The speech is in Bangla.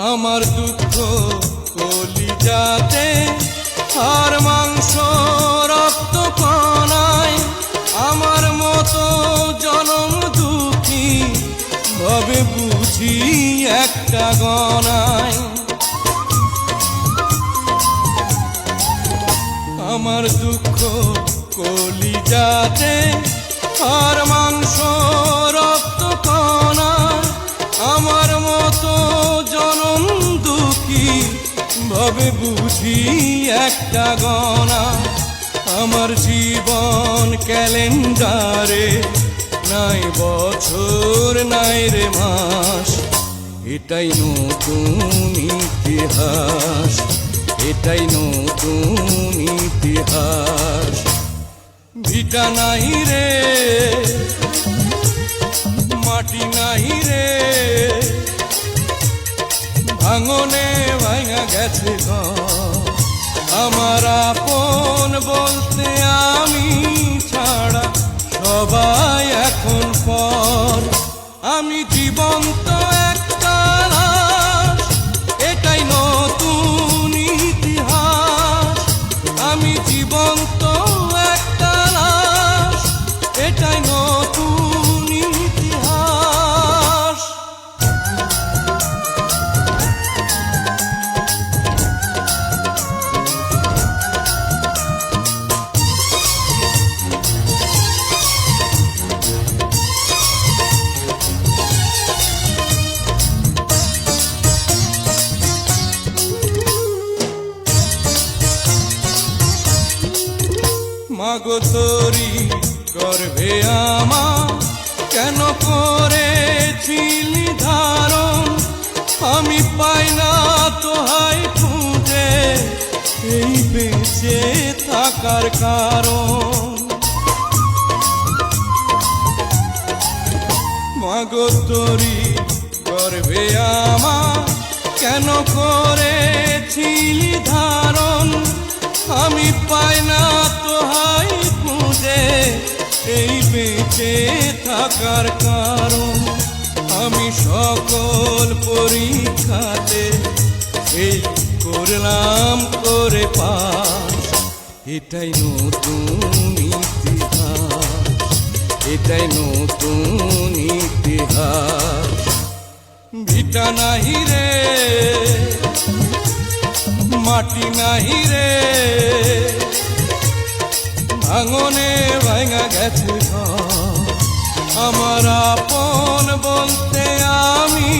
আমার দুঃখ কলিজাতে আর মাংস রক্ত কণায় আমার মতো জনম দুঃখী ভাবে বুঝি একটা গণায়। আমার দুঃখ কলিজাতে আর মাংস রক্ত কণায় আমার মতো জনম দুঃখী ভাবে বুঝি একটা গণা। আমার জীবন ক্যালেন্ডারে নাই বছর নাই রে মাস, এটাই নতুন ইতিহাস, এটাই নতুন ইতিহাস। ভিটা নাই রে মাটি নাই রে, ভাঙনে ভাঙা গেছে আমার আপন বলতে আমি ছাড়া সবাই এখন পর। আমি জীবন্ত একটা লাশ, এটাই নতুন ইতিহাস। আমি জীবন্ত একটা লাশ, এটাই নতুন ইতিহাস। মাগো তোরি গর্ভে আমার কেন করেছিলি ধারণ, আমি পাই না তোহাই খুঁজে এই বেঁচে থাকার কারণ। মাগো তোরি গর্ভে আমার কেন করেছিলি ধারণ, আমি পাই না তোহাই খুঁজে এই বেঁচে থাকার কারণ। আমি সকল পরীক্ষাতে এই করলাম করে পাস, এটাই নতুন ইতিহাস, এটাই নতুন ইতিহাস। ভিটা নাহি রে মাটি নাহি রে, ভাঙনে ভাঙা গেছে আমার আপন বলতে আমি